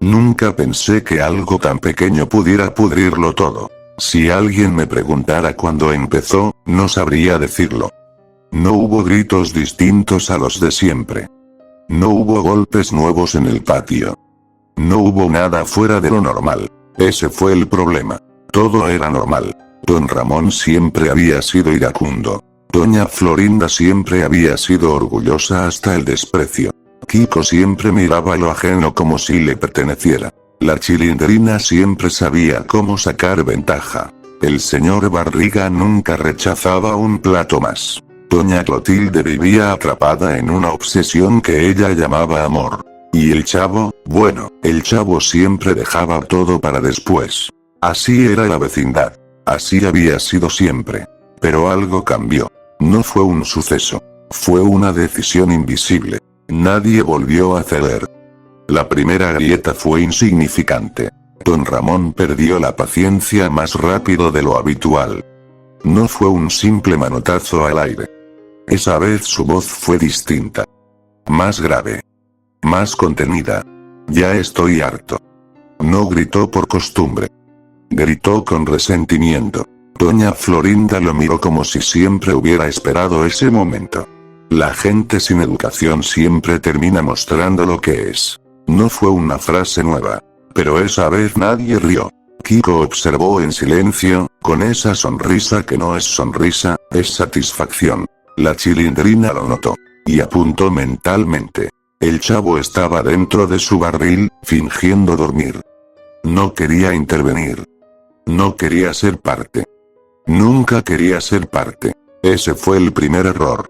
Nunca pensé que algo tan pequeño pudiera pudrirlo todo. Si alguien me preguntara cuándo empezó, no sabría decirlo. No hubo gritos distintos a los de siempre. No hubo golpes nuevos en el patio. No hubo nada fuera de lo normal. Ese fue el problema. Todo era normal. Don Ramón siempre había sido iracundo. Doña Florinda siempre había sido orgullosa hasta el desprecio. Kiko siempre miraba lo ajeno como si le perteneciera. La Chilindrina siempre sabía cómo sacar ventaja. El señor Barriga nunca rechazaba un plato más. Doña Clotilde vivía atrapada en una obsesión que ella llamaba amor. Y el chavo, bueno, el chavo siempre dejaba todo para después. Así era la vecindad. Así había sido siempre. Pero algo cambió. No fue un suceso. Fue una decisión invisible. Nadie volvió a ceder. La primera grieta fue insignificante. Don Ramón perdió la paciencia más rápido de lo habitual. No fue un simple manotazo al aire. Esa vez su voz fue distinta. Más grave. Más contenida. Ya estoy harto. No gritó por costumbre. Gritó con resentimiento. Doña Florinda lo miró como si siempre hubiera esperado ese momento. La gente sin educación siempre termina mostrando lo que es. No fue una frase nueva. Pero esa vez nadie rió. Kiko observó en silencio, con esa sonrisa que no es sonrisa, es satisfacción. La Chilindrina lo notó. Y apuntó mentalmente. El chavo estaba dentro de su barril, fingiendo dormir. No quería intervenir. No quería ser parte. Nunca quería ser parte. Ese fue el primer error.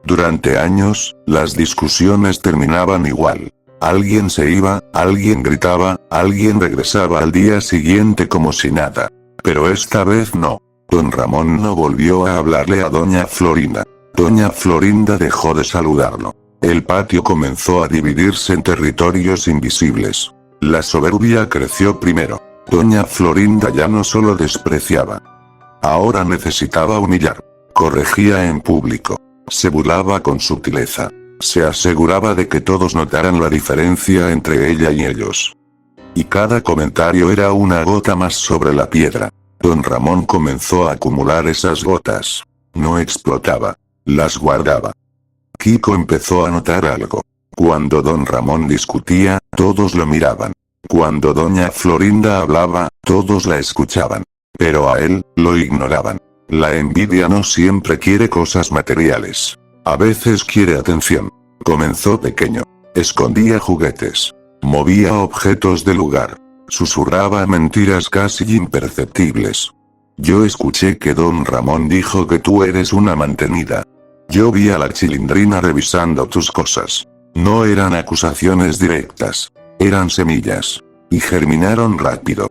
Durante años, las discusiones terminaban igual. Alguien se iba, alguien gritaba, alguien regresaba al día siguiente como si nada. Pero esta vez no. Don Ramón no volvió a hablarle a Doña Florinda. Doña Florinda dejó de saludarlo. El patio comenzó a dividirse en territorios invisibles. La soberbia creció primero. Doña Florinda ya no solo despreciaba. Ahora necesitaba humillar. Corregía en público. Se burlaba con sutileza. Se aseguraba de que todos notaran la diferencia entre ella y ellos. Y cada comentario era una gota más sobre la piedra. Don Ramón comenzó a acumular esas gotas. No explotaba. Las guardaba. Kiko empezó a notar algo. Cuando Don Ramón discutía, todos lo miraban. Cuando Doña Florinda hablaba, todos la escuchaban. Pero a él, lo ignoraban. La envidia no siempre quiere cosas materiales. A veces quiere atención. Comenzó pequeño. Escondía juguetes. Movía objetos del lugar. Susurraba mentiras casi imperceptibles. Yo escuché que Don Ramón dijo que tú eres una mantenida. Yo vi a la Chilindrina revisando tus cosas. No eran acusaciones directas. Eran semillas. Y germinaron rápido.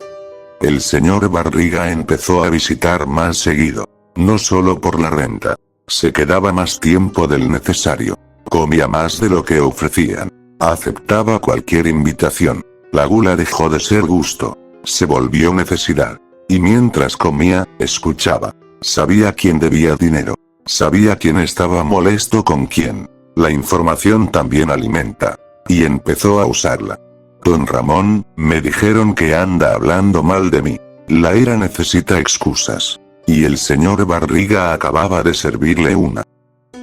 El señor Barriga empezó a visitar más seguido. No solo por la renta. Se quedaba más tiempo del necesario. Comía más de lo que ofrecían. Aceptaba cualquier invitación. La gula dejó de ser gusto. Se volvió necesidad. Y mientras comía, escuchaba. Sabía quién debía dinero. Sabía quién estaba molesto con quién. La información también alimenta. Y empezó a usarla. Don Ramón, me dijeron que anda hablando mal de mí. La era necesita excusas. Y el señor Barriga acababa de servirle una.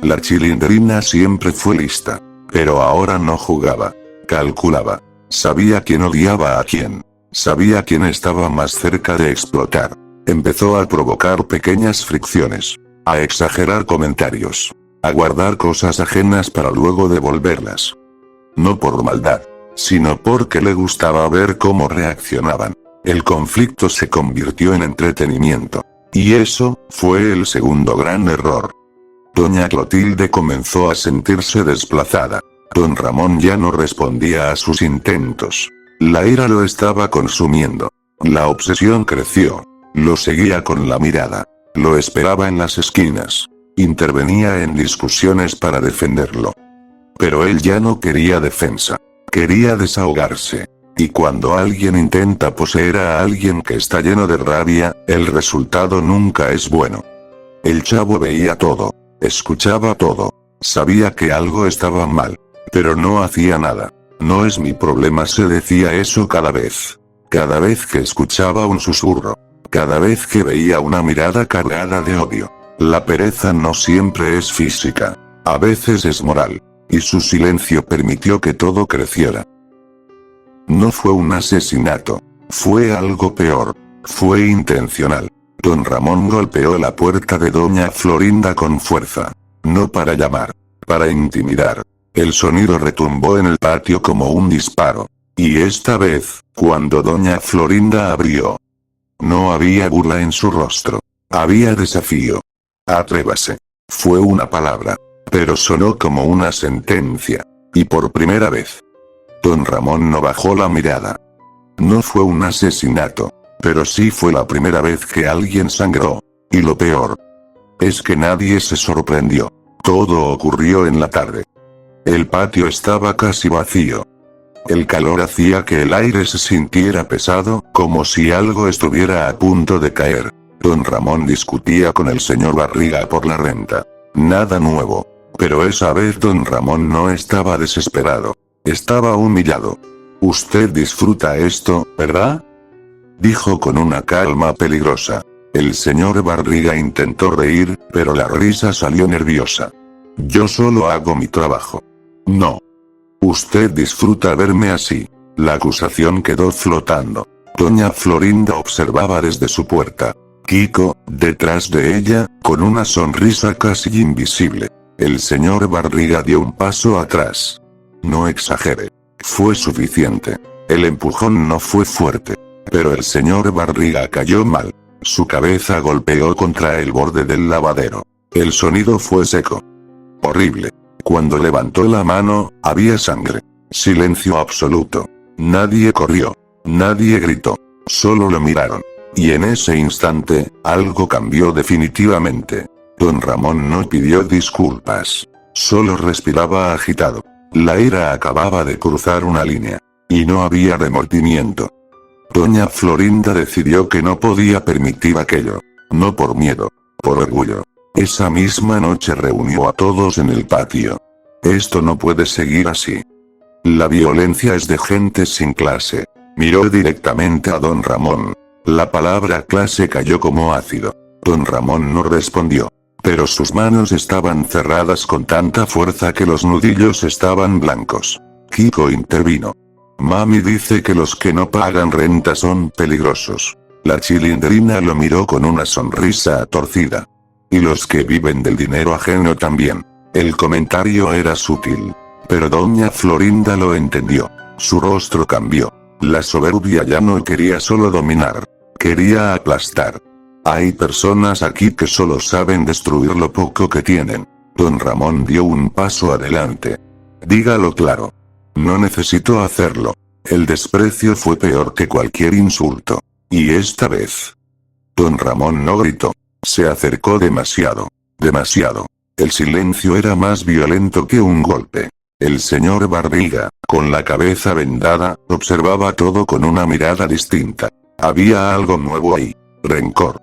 La Chilindrina siempre fue lista. Pero ahora no jugaba. Calculaba. Sabía quién odiaba a quién. Sabía quién estaba más cerca de explotar. Empezó a provocar pequeñas fricciones. A exagerar comentarios. A guardar cosas ajenas para luego devolverlas. No por maldad, sino porque le gustaba ver cómo reaccionaban. El conflicto se convirtió en entretenimiento. Y eso, fue el segundo gran error. Doña Clotilde comenzó a sentirse desplazada. Don Ramón ya no respondía a sus intentos. La ira lo estaba consumiendo. La obsesión creció. Lo seguía con la mirada. Lo esperaba en las esquinas. Intervenía en discusiones para defenderlo. Pero él ya no quería defensa. Quería desahogarse. Y cuando alguien intenta poseer a alguien que está lleno de rabia, el resultado nunca es bueno. El chavo veía todo. Escuchaba todo. Sabía que algo estaba mal. Pero no hacía nada. No es mi problema, se decía eso cada vez. Cada vez que escuchaba un susurro. Cada vez que veía una mirada cargada de odio. La pereza no siempre es física. A veces es moral. Y su silencio permitió que todo creciera. No fue un asesinato. Fue algo peor. Fue intencional. Don Ramón golpeó la puerta de doña Florinda con fuerza. No para llamar. Para intimidar. El sonido retumbó en el patio como un disparo. Y esta vez, cuando doña Florinda abrió, no había burla en su rostro. Había desafío. Atrévase. Fue una palabra. Pero sonó como una sentencia. Y por primera vez, don Ramón no bajó la mirada. No fue un asesinato. Pero sí fue la primera vez que alguien sangró. Y lo peor es que nadie se sorprendió. Todo ocurrió en la tarde. El patio estaba casi vacío. El calor hacía que el aire se sintiera pesado, como si algo estuviera a punto de caer. Don Ramón discutía con el señor Barriga por la renta. Nada nuevo. Pero esa vez don Ramón no estaba desesperado. Estaba humillado. Usted disfruta esto, ¿verdad? Dijo con una calma peligrosa. El señor Barriga intentó reír, pero la risa salió nerviosa. Yo solo hago mi trabajo. No. Usted disfruta verme así. La acusación quedó flotando. Doña Florinda observaba desde su puerta. Kiko, detrás de ella, con una sonrisa casi invisible. El señor Barriga dio un paso atrás. No exagere. Fue suficiente. El empujón no fue fuerte. Pero el señor Barriga cayó mal. Su cabeza golpeó contra el borde del lavadero. El sonido fue seco. Horrible. Cuando levantó la mano, había sangre. Silencio absoluto. Nadie corrió. Nadie gritó. Solo lo miraron. Y en ese instante, algo cambió definitivamente. Don Ramón no pidió disculpas. Solo respiraba agitado. La ira acababa de cruzar una línea. Y no había remordimiento. Doña Florinda decidió que no podía permitir aquello. No por miedo. Por orgullo. Esa misma noche reunió a todos en el patio. Esto no puede seguir así. La violencia es de gente sin clase. Miró directamente a don Ramón. La palabra clase cayó como ácido. Don Ramón no respondió. Pero sus manos estaban cerradas con tanta fuerza que los nudillos estaban blancos. Kiko intervino. Mami dice que los que no pagan renta son peligrosos. La Chilindrina lo miró con una sonrisa torcida. Y los que viven del dinero ajeno también. El comentario era sutil. Pero doña Florinda lo entendió. Su rostro cambió. La soberbia ya no quería solo dominar. Quería aplastar. Hay personas aquí que solo saben destruir lo poco que tienen. Don Ramón dio un paso adelante. Dígalo claro. No necesito hacerlo. El desprecio fue peor que cualquier insulto. Y esta vez, don Ramón no gritó. Se acercó demasiado. Demasiado. El silencio era más violento que un golpe. El señor Barriga, con la cabeza vendada, observaba todo con una mirada distinta. Había algo nuevo ahí. Rencor.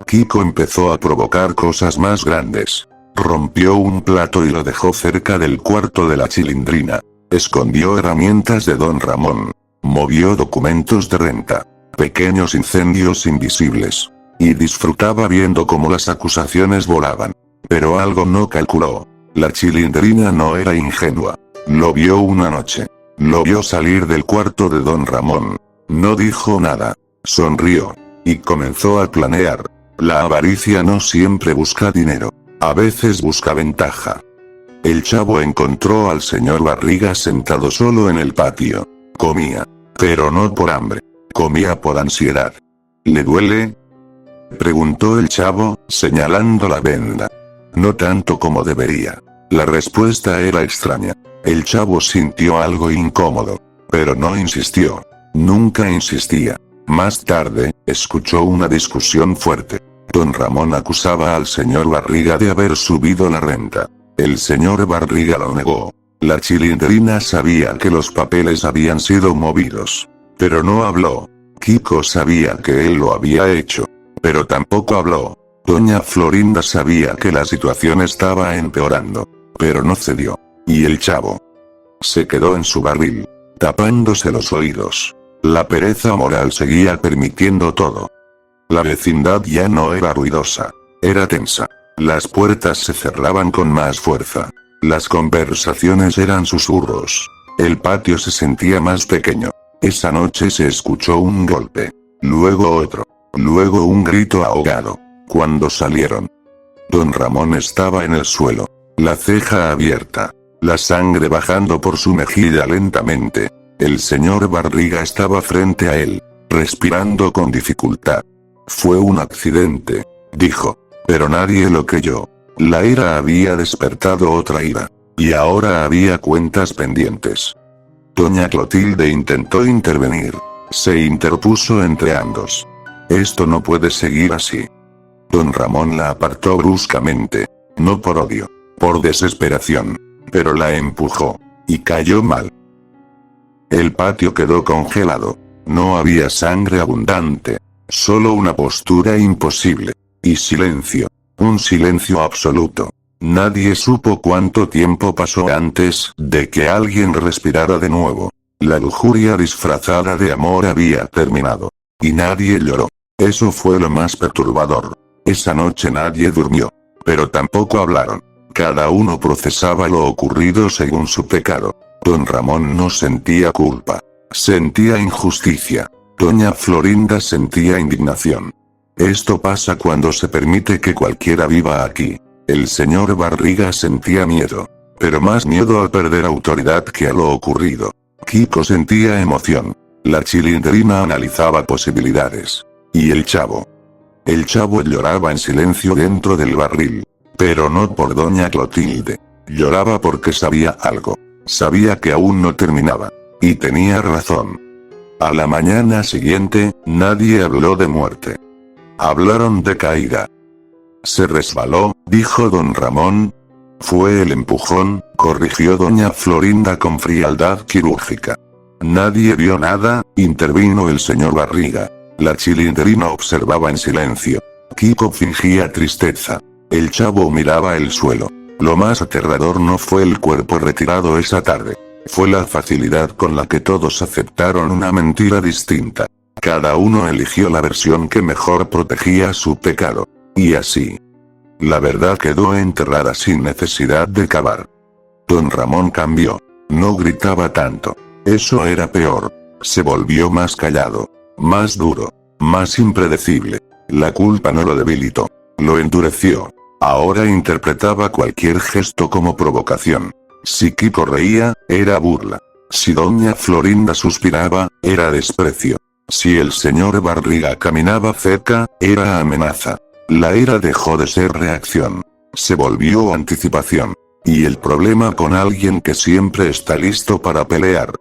Kiko empezó a provocar cosas más grandes. Rompió un plato y lo dejó cerca del cuarto de la Chilindrina. Escondió herramientas de don Ramón. Movió documentos de renta. Pequeños incendios invisibles. Y disfrutaba viendo cómo las acusaciones volaban. Pero algo no calculó. La Chilindrina no era ingenua. Lo vio una noche. Lo vio salir del cuarto de don Ramón. No dijo nada. Sonrió. Y comenzó a planear. La avaricia no siempre busca dinero. A veces busca ventaja. El chavo encontró al señor Barriga sentado solo en el patio. Comía. Pero no por hambre. Comía por ansiedad. ¿Le duele?, preguntó el chavo, señalando la venda. No tanto como debería. La respuesta era extraña. El chavo sintió algo incómodo. Pero no insistió. Nunca insistía. Más tarde, escuchó una discusión fuerte. Don Ramón acusaba al señor Barriga de haber subido la renta. El señor Barriga lo negó. La Chilindrina sabía que los papeles habían sido movidos. Pero no habló. Kiko sabía que él lo había hecho. Pero tampoco habló. Doña Florinda sabía que la situación estaba empeorando. Pero no cedió. Y el chavo se quedó en su barril. tapándose los oídos. La pereza moral seguía permitiendo todo. La vecindad ya no era ruidosa. Era tensa. Las puertas se cerraban con más fuerza. Las conversaciones eran susurros. El patio se sentía más pequeño. Esa noche se escuchó un golpe. Luego otro. Luego un grito ahogado. Cuando salieron, don Ramón estaba en el suelo. La ceja abierta. La sangre bajando por su mejilla lentamente. El señor Barriga estaba frente a él, respirando con dificultad. Fue un accidente, dijo. Pero nadie lo creyó. La ira había despertado otra ira. Y ahora había cuentas pendientes. Doña Clotilde intentó intervenir. Se interpuso entre ambos. Esto no puede seguir así. Don Ramón la apartó bruscamente. No por odio, por desesperación. Pero la empujó. Y cayó mal. El patio quedó congelado. No había sangre abundante. Solo una postura imposible. Y silencio. Un silencio absoluto. Nadie supo cuánto tiempo pasó antes de que alguien respirara de nuevo. La lujuria disfrazada de amor había terminado. Y nadie lloró. Eso fue lo más perturbador. Esa noche nadie durmió. Pero tampoco hablaron. Cada uno procesaba lo ocurrido según su pecado. Don Ramón no sentía culpa. Sentía injusticia. Doña Florinda sentía indignación. Esto pasa cuando se permite que cualquiera viva aquí. El señor Barriga sentía miedo. Pero más miedo al perder autoridad que a lo ocurrido. Kiko sentía emoción. La Chilindrina analizaba posibilidades. ¿Y el chavo? El chavo lloraba en silencio dentro del barril. Pero no por doña Clotilde. Lloraba porque sabía algo. Sabía que aún no terminaba. Y tenía razón. A la mañana siguiente, nadie habló de muerte. Hablaron de caída. Se resbaló, dijo don Ramón. Fue el empujón, corrigió doña Florinda con frialdad quirúrgica. Nadie vio nada, intervino el señor Barriga. La Chilindrina observaba en silencio. Kiko fingía tristeza. El chavo miraba el suelo. Lo más aterrador no fue el cuerpo retirado esa tarde. Fue la facilidad con la que todos aceptaron una mentira distinta. Cada uno eligió la versión que mejor protegía su pecado. Y así. La verdad quedó enterrada sin necesidad de cavar. Don Ramón cambió. No gritaba tanto. Eso era peor. Se volvió más callado. Más duro. Más impredecible. La culpa no lo debilitó. Lo endureció. Ahora interpretaba cualquier gesto como provocación. Si Kiko reía, era burla. Si doña Florinda suspiraba, era desprecio. Si el señor Barriga caminaba cerca, era amenaza. La ira dejó de ser reacción. Se volvió anticipación. Y el problema con alguien que siempre está listo para pelear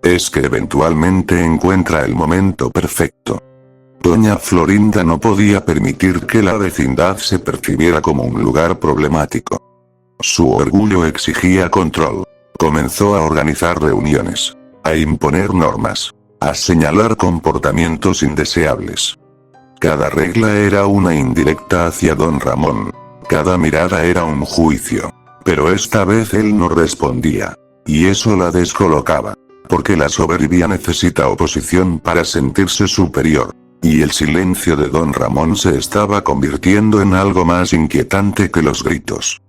es que eventualmente encuentra el momento perfecto. Doña Florinda no podía permitir que la vecindad se percibiera como un lugar problemático. Su orgullo exigía control. Comenzó a organizar reuniones. A imponer normas. A señalar comportamientos indeseables. Cada regla era una indirecta hacia don Ramón. Cada mirada era un juicio. Pero esta vez él no respondía. Y eso la descolocaba. Porque la soberbia necesita oposición para sentirse superior. Y el silencio de don Ramón se estaba convirtiendo en algo más inquietante que los gritos.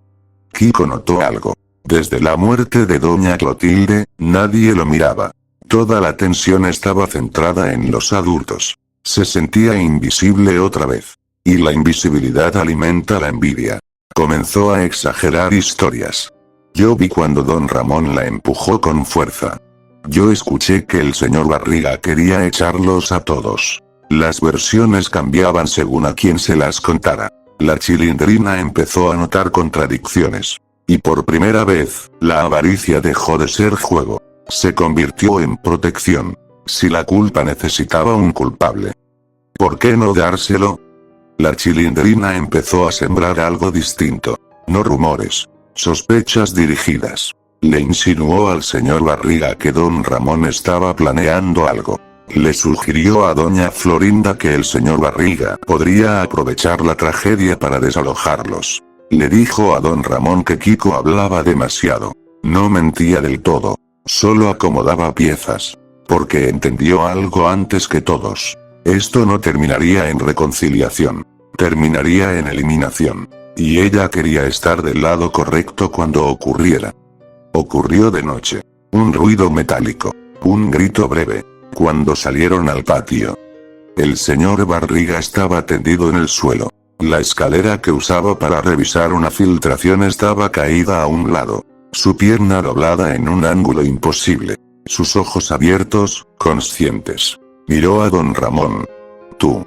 Kiko notó algo. Desde la muerte de doña Clotilde, nadie lo miraba. Toda la atención estaba centrada en los adultos. Se sentía invisible otra vez. Y la invisibilidad alimenta la envidia. Comenzó a exagerar historias. Yo vi cuando don Ramón la empujó con fuerza. Yo escuché que el señor Barriga quería echarlos a todos. Las versiones cambiaban según a quien se las contara. La Chilindrina empezó a notar contradicciones. Y por primera vez, la avaricia dejó de ser juego. Se convirtió en protección. Si la culpa necesitaba un culpable, ¿por qué no dárselo? La Chilindrina empezó a sembrar algo distinto. No rumores. Sospechas dirigidas. Le insinuó al señor Barriga que don Ramón estaba planeando algo. Le sugirió a doña Florinda que el señor Barriga podría aprovechar la tragedia para desalojarlos. Le dijo a don Ramón que Kiko hablaba demasiado. No mentía del todo. Solo acomodaba piezas. Porque entendió algo antes que todos. Esto no terminaría en reconciliación. Terminaría en eliminación. Y ella quería estar del lado correcto cuando ocurriera. Ocurrió de noche. Un ruido metálico. Un grito breve. Cuando salieron al patio. El señor Barriga estaba tendido en el suelo. La escalera que usaba para revisar una filtración estaba caída a un lado. Su pierna doblada en un ángulo imposible. Sus ojos abiertos, conscientes. Miró a don Ramón. Tú.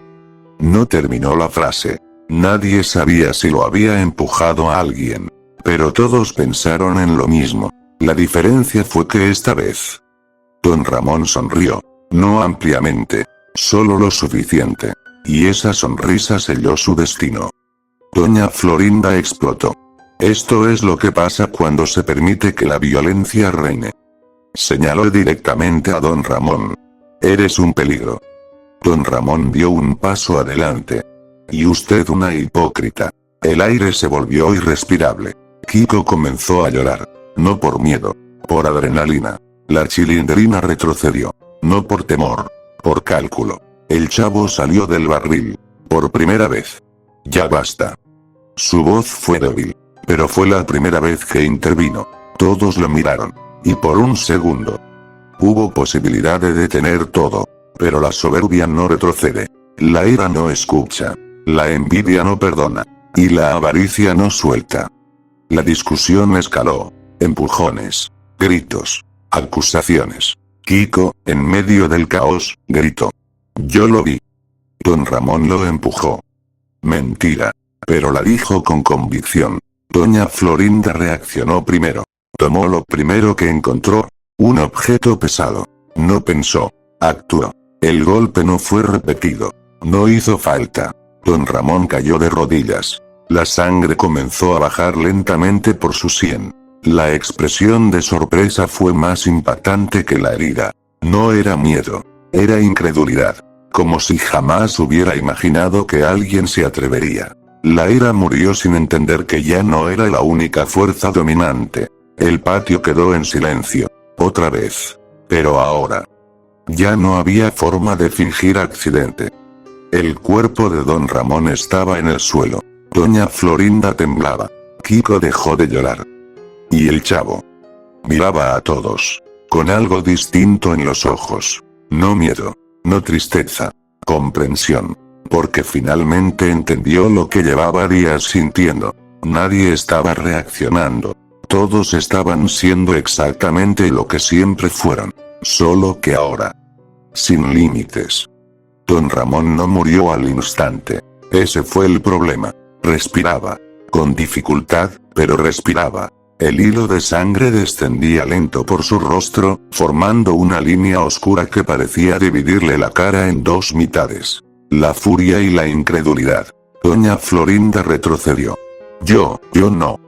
No terminó la frase. Nadie sabía si lo había empujado a alguien. Pero todos pensaron en lo mismo. La diferencia fue que esta vez. Don Ramón sonrió. No ampliamente. Solo lo suficiente. Y esa sonrisa selló su destino. Doña Florinda explotó. Esto es lo que pasa cuando se permite que la violencia reine. Señaló directamente a don Ramón. Eres un peligro. Don Ramón dio un paso adelante. Y usted una hipócrita. El aire se volvió irrespirable. Kiko comenzó a llorar. No por miedo. Por adrenalina. La chilindrina retrocedió. No por temor. Por cálculo. El chavo salió del barril. Por primera vez. Ya basta. Su voz fue débil. Pero fue la primera vez que intervino. Todos lo miraron. Y por un segundo. Hubo posibilidad de detener todo. Pero la soberbia no retrocede. La ira no escucha. La envidia no perdona. Y la avaricia no suelta. La discusión escaló. Empujones. Gritos. Acusaciones. Kiko, en medio del caos, gritó. Yo lo vi. Don Ramón lo empujó. Mentira. Pero la dijo con convicción. Doña Florinda reaccionó primero. Tomó lo primero que encontró. Un objeto pesado. No pensó. Actuó. El golpe no fue repetido. No hizo falta. Don Ramón cayó de rodillas. La sangre comenzó a bajar lentamente por su sien. La expresión de sorpresa fue más impactante que la herida. No era miedo. Era incredulidad. Como si jamás hubiera imaginado que alguien se atrevería. La ira murió sin entender que ya no era la única fuerza dominante. El patio quedó en silencio. Otra vez. Pero ahora. Ya no había forma de fingir accidente. El cuerpo de don Ramón estaba en el suelo. Doña Florinda temblaba. Kiko dejó de llorar. Y el chavo. Miraba a todos. Con algo distinto en los ojos. No miedo. No tristeza. Comprensión. Porque finalmente entendió lo que llevaba días sintiendo. Nadie estaba reaccionando. Todos estaban siendo exactamente lo que siempre fueron. Solo que ahora. Sin límites. Don Ramón no murió al instante. Ese fue el problema. Respiraba. Con dificultad, pero respiraba. El hilo de sangre descendía lento por su rostro, formando una línea oscura que parecía dividirle la cara en dos mitades. La furia y la incredulidad. Doña Florinda retrocedió. Yo no.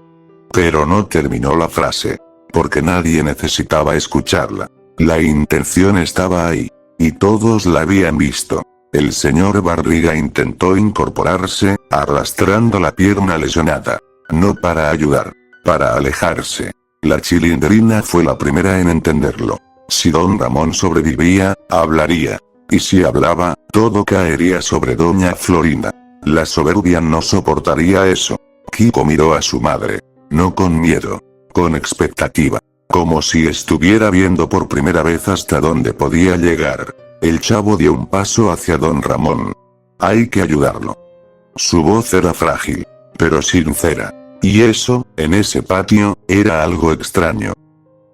Pero no terminó la frase. Porque nadie necesitaba escucharla. La intención estaba ahí. Y todos la habían visto. El señor Barriga intentó incorporarse, arrastrando la pierna lesionada. No para ayudar. Para alejarse. La chilindrina fue la primera en entenderlo. Si don Ramón sobrevivía, hablaría. Y si hablaba, todo caería sobre doña Florinda. La soberbia no soportaría eso. Kiko miró a su madre. No con miedo. Con expectativa. Como si estuviera viendo por primera vez hasta dónde podía llegar. El chavo dio un paso hacia don Ramón. Hay que ayudarlo. Su voz era frágil. Pero sincera. Y eso, en ese patio, era algo extraño.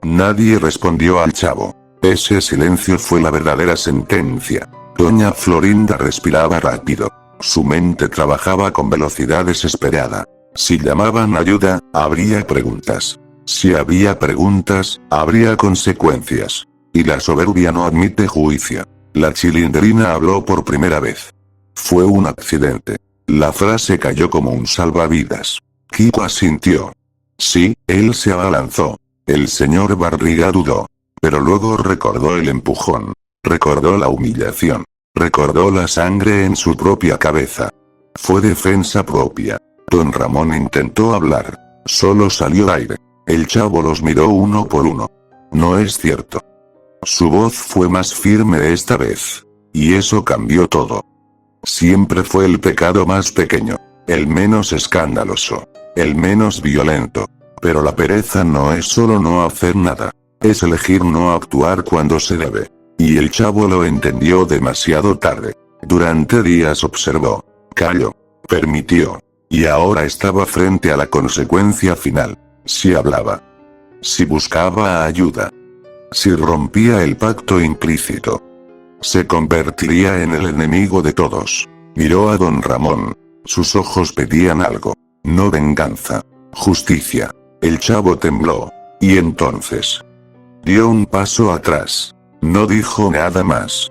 Nadie respondió al chavo. Ese silencio fue la verdadera sentencia. Doña Florinda respiraba rápido. Su mente trabajaba con velocidad desesperada. Si llamaban ayuda, habría preguntas. Si había preguntas, habría consecuencias. Y la soberbia no admite juicio. La chilindrina habló por primera vez. Fue un accidente. La frase cayó como un salvavidas. Kiko asintió. Sí, él se abalanzó. El señor Barriga dudó. Pero luego recordó el empujón. Recordó la humillación. Recordó la sangre en su propia cabeza. Fue defensa propia. Don Ramón intentó hablar. Solo salió aire. El chavo los miró uno por uno. No es cierto. Su voz fue más firme esta vez. Y eso cambió todo. Siempre fue el pecado más pequeño. El menos escandaloso. El menos violento. Pero la pereza no es solo no hacer nada. Es elegir no actuar cuando se debe. Y el chavo lo entendió demasiado tarde. Durante días observó. Calló. Permitió. Y ahora estaba frente a la consecuencia final. Si hablaba. Si buscaba ayuda. Si rompía el pacto implícito. Se convertiría en el enemigo de todos. Miró a don Ramón. Sus ojos pedían algo. No venganza. Justicia. El chavo tembló. Y entonces. Dio un paso atrás. No dijo nada más.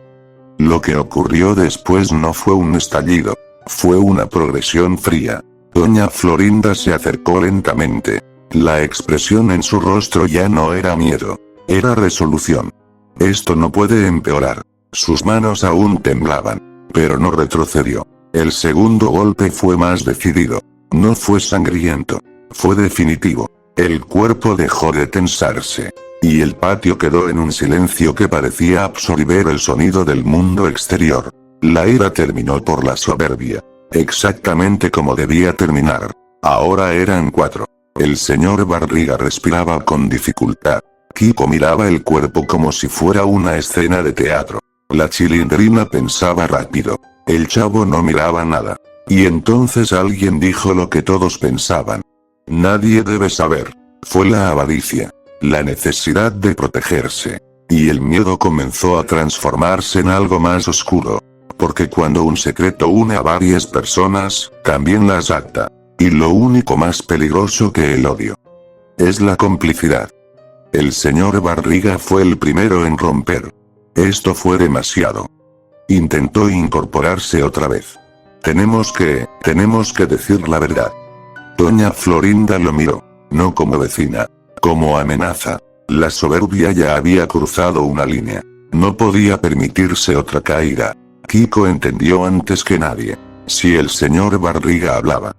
Lo que ocurrió después no fue un estallido. Fue una progresión fría. Doña Florinda se acercó lentamente. La expresión en su rostro ya no era miedo. Era resolución. Esto no puede empeorar. Sus manos aún temblaban. Pero no retrocedió. El segundo golpe fue más decidido. No fue sangriento. Fue definitivo. El cuerpo dejó de tensarse. Y el patio quedó en un silencio que parecía absorber el sonido del mundo exterior. La ira terminó por la soberbia. Exactamente como debía terminar. Ahora eran 4. El señor Barriga respiraba con dificultad. Kiko miraba el cuerpo como si fuera una escena de teatro. La Chilindrina pensaba rápido. El chavo no miraba nada. Y entonces alguien dijo lo que todos pensaban. Nadie debe saber. Fue la avaricia. La necesidad de protegerse. Y el miedo comenzó a transformarse en algo más oscuro. Porque cuando un secreto une a varias personas, también las ata. Y lo único más peligroso que el odio es la complicidad. El señor Barriga fue el primero en romper. Esto fue demasiado. Intentó incorporarse otra vez. Tenemos que decir la verdad. Doña Florinda lo miró. No como vecina. Como amenaza. La soberbia ya había cruzado una línea. No podía permitirse otra caída. Kiko entendió antes que nadie. Si el señor Barriga hablaba,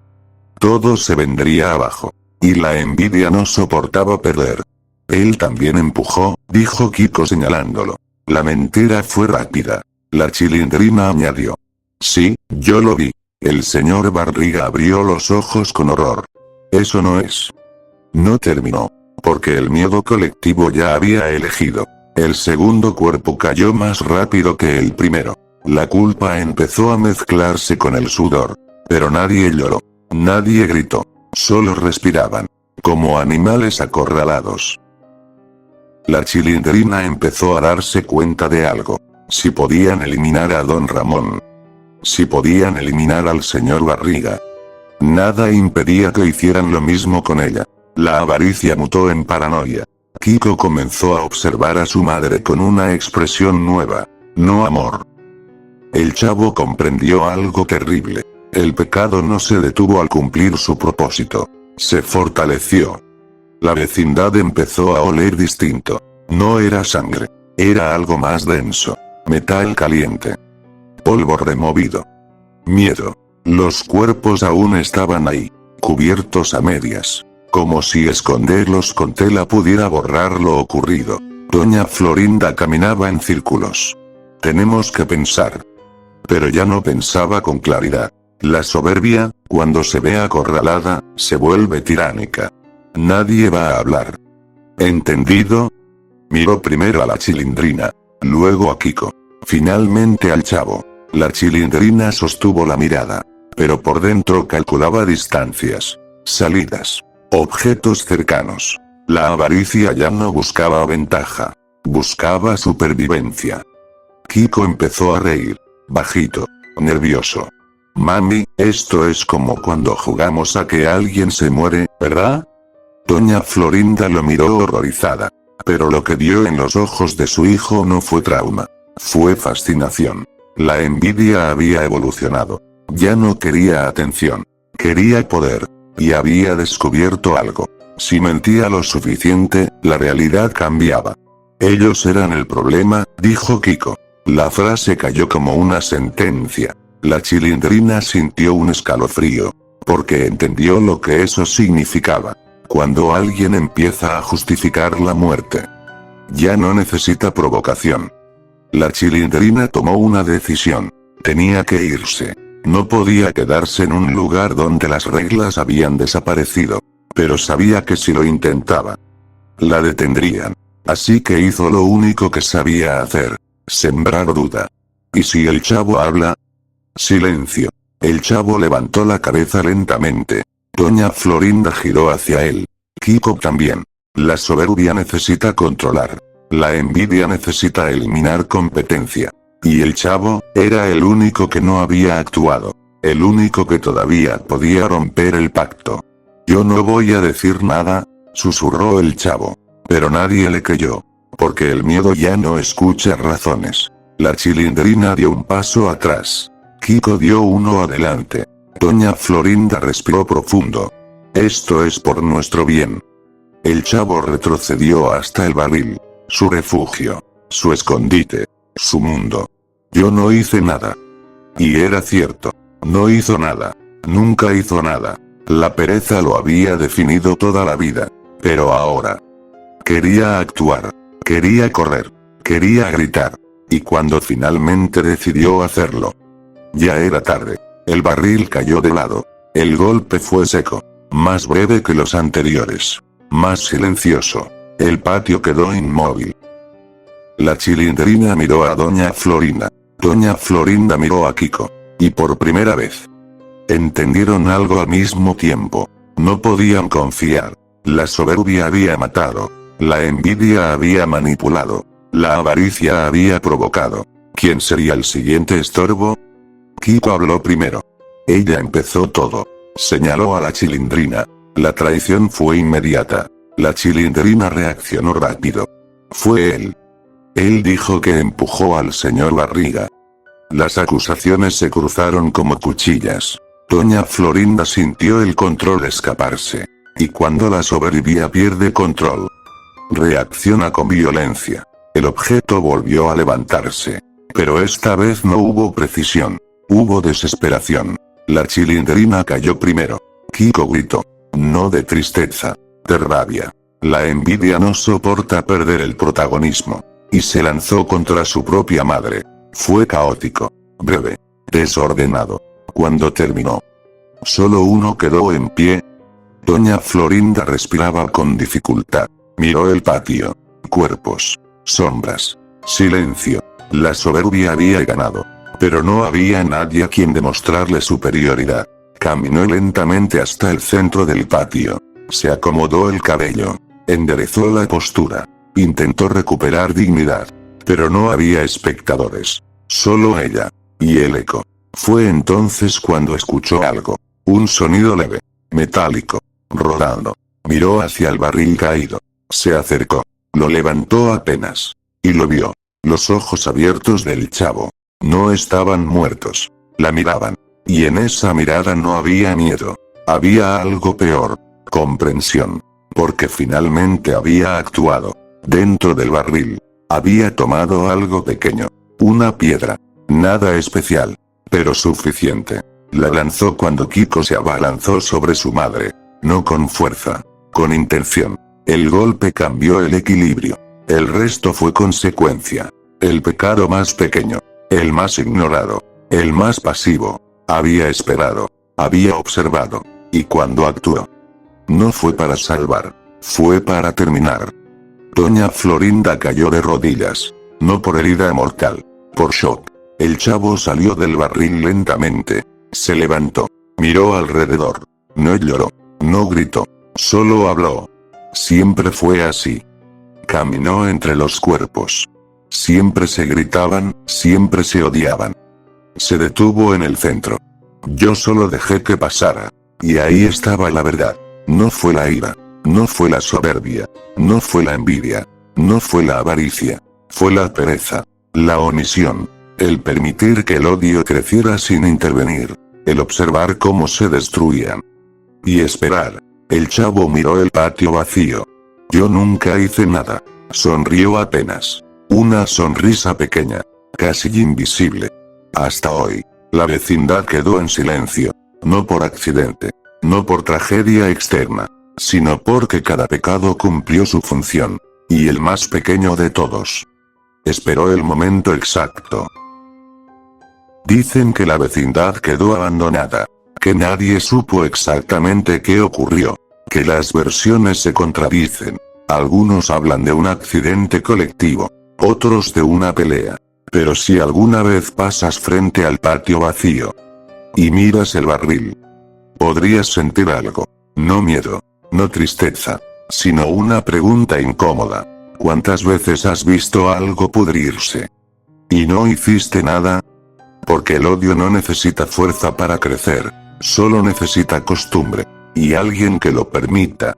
todo se vendría abajo. Y la envidia no soportaba perder. Él también empujó, dijo Kiko señalándolo. La mentira fue rápida. La Chilindrina añadió. Sí, yo lo vi. El señor Barriga abrió los ojos con horror. Eso no es. No terminó. Porque el miedo colectivo ya había elegido. El segundo cuerpo cayó más rápido que el primero. La culpa empezó a mezclarse con el sudor. Pero nadie lloró. Nadie gritó. Solo respiraban. Como animales acorralados. La Chilindrina empezó a darse cuenta de algo. Si podían eliminar a don Ramón. Si podían eliminar al señor Barriga. Nada impedía que hicieran lo mismo con ella. La avaricia mutó en paranoia. Kiko comenzó a observar a su madre con una expresión nueva. No amor. El chavo comprendió algo terrible. El pecado no se detuvo al cumplir su propósito. Se fortaleció. La vecindad empezó a oler distinto. No era sangre. Era algo más denso. Metal caliente. Polvo removido. Miedo. Los cuerpos aún estaban ahí. Cubiertos a medias. Como si esconderlos con tela pudiera borrar lo ocurrido. Doña Florinda caminaba en círculos. Tenemos que pensar. Pero ya no pensaba con claridad. La soberbia, cuando se ve acorralada, se vuelve tiránica. Nadie va a hablar. ¿Entendido? Miró primero a la Chilindrina. Luego a Kiko. Finalmente al chavo. La Chilindrina sostuvo la mirada. Pero por dentro calculaba distancias. Salidas. Objetos cercanos. La avaricia ya no buscaba ventaja. Buscaba supervivencia. Kiko empezó a reír. Bajito. Nervioso. Mami, esto es como cuando jugamos a que alguien se muere, ¿verdad? Doña Florinda lo miró horrorizada. Pero lo que vio en los ojos de su hijo no fue trauma. Fue fascinación. La envidia había evolucionado. Ya no quería atención. Quería poder. Y había descubierto algo. Si mentía lo suficiente, la realidad cambiaba. Ellos eran el problema, dijo Kiko. La frase cayó como una sentencia. La Chilindrina sintió un escalofrío. Porque entendió lo que eso significaba. Cuando alguien empieza a justificar la muerte. Ya no necesita provocación. La Chilindrina tomó una decisión. Tenía que irse. No podía quedarse en un lugar donde las reglas habían desaparecido. Pero sabía que si lo intentaba, la detendrían. Así que hizo lo único que sabía hacer. Sembrar duda. ¿Y si el chavo habla? Silencio. El chavo levantó la cabeza lentamente. Doña Florinda giró hacia él. Kiko también. La soberbia necesita controlar. La envidia necesita eliminar competencia. Y el chavo, era el único que no había actuado. El único que todavía podía romper el pacto. Yo no voy a decir nada, susurró el chavo. Pero nadie le creyó. Porque el miedo ya no escucha razones. La Chilindrina dio un paso atrás. Kiko dio uno adelante. Doña Florinda respiró profundo. Esto es por nuestro bien. El chavo retrocedió hasta el barril. Su refugio. Su escondite. Su mundo. Yo no hice nada. Y era cierto. No hizo nada. Nunca hizo nada. La pereza lo había definido toda la vida. Pero ahora. Quería actuar. Quería correr. Quería gritar. Y cuando finalmente decidió hacerlo. Ya era tarde. El barril cayó de lado. El golpe fue seco. Más breve que los anteriores. Más silencioso. El patio quedó inmóvil. La Chilindrina miró a Doña Florinda. Doña Florinda miró a Kiko. Y por primera vez. Entendieron algo al mismo tiempo. No podían confiar. La soberbia había matado. La envidia había manipulado. La avaricia había provocado. ¿Quién sería el siguiente estorbo? Kiko habló primero. Ella empezó todo. Señaló a la Chilindrina. La traición fue inmediata. La Chilindrina reaccionó rápido. Fue él. Él dijo que empujó al señor Barriga. Las acusaciones se cruzaron como cuchillas. Doña Florinda sintió el control escaparse. Y cuando la soberbia pierde control, reacciona con violencia. El objeto volvió a levantarse. Pero esta vez no hubo precisión. Hubo desesperación. La Chilindrina cayó primero. Kiko gritó. No de tristeza. De rabia. La envidia no soporta perder el protagonismo. Y se lanzó contra su propia madre. Fue caótico. Breve. Desordenado. Cuando terminó, solo uno quedó en pie. Doña Florinda respiraba con dificultad. Miró el patio. Cuerpos. Sombras. Silencio. La soberbia había ganado. Pero no había nadie a quien demostrarle superioridad. Caminó lentamente hasta el centro del patio. Se acomodó el cabello. Enderezó la postura. Intentó recuperar dignidad. Pero no había espectadores. Solo ella. Y el eco. Fue entonces cuando escuchó algo. Un sonido leve. Metálico. Rodando. Miró hacia el barril caído. Se acercó. Lo levantó apenas. Y lo vio. Los ojos abiertos del chavo. No estaban muertos. La miraban. Y en esa mirada no había miedo. Había algo peor. Comprensión. Porque finalmente había actuado. Dentro del barril. Había tomado algo pequeño. Una piedra. Nada especial. Pero suficiente. La lanzó cuando Kiko se abalanzó sobre su madre. No con fuerza. Con intención. El golpe cambió el equilibrio. El resto fue consecuencia. El pecado más pequeño. El más ignorado. El más pasivo. Había esperado. Había observado. Y cuando actuó, no fue para salvar. Fue para terminar. Doña Florinda cayó de rodillas. No por herida mortal. Por shock. El chavo salió del barril lentamente. Se levantó. Miró alrededor. No lloró. No gritó. Solo habló. Siempre fue así. Caminó entre los cuerpos. Siempre se gritaban, siempre se odiaban. Se detuvo en el centro. Yo solo dejé que pasara. Y ahí estaba la verdad. No fue la ira. No fue la soberbia. No fue la envidia. No fue la avaricia. Fue la pereza. La omisión. El permitir que el odio creciera sin intervenir. El observar cómo se destruían. Y esperar. El chavo miró el patio vacío. Yo nunca hice nada. Sonrió apenas. Una sonrisa pequeña. Casi invisible. Hasta hoy. La vecindad quedó en silencio. No por accidente. No por tragedia externa. Sino porque cada pecado cumplió su función. Y el más pequeño de todos. Esperó el momento exacto. Dicen que la vecindad quedó abandonada. Que nadie supo exactamente qué ocurrió. Que las versiones se contradicen. Algunos hablan de un accidente colectivo. Otros de una pelea. Pero si alguna vez pasas frente al patio vacío y miras el barril, podrías sentir algo. No miedo, no tristeza, sino una pregunta incómoda. ¿Cuántas veces has visto algo pudrirse y no hiciste nada? Porque el odio no necesita fuerza para crecer, solo necesita costumbre y alguien que lo permita.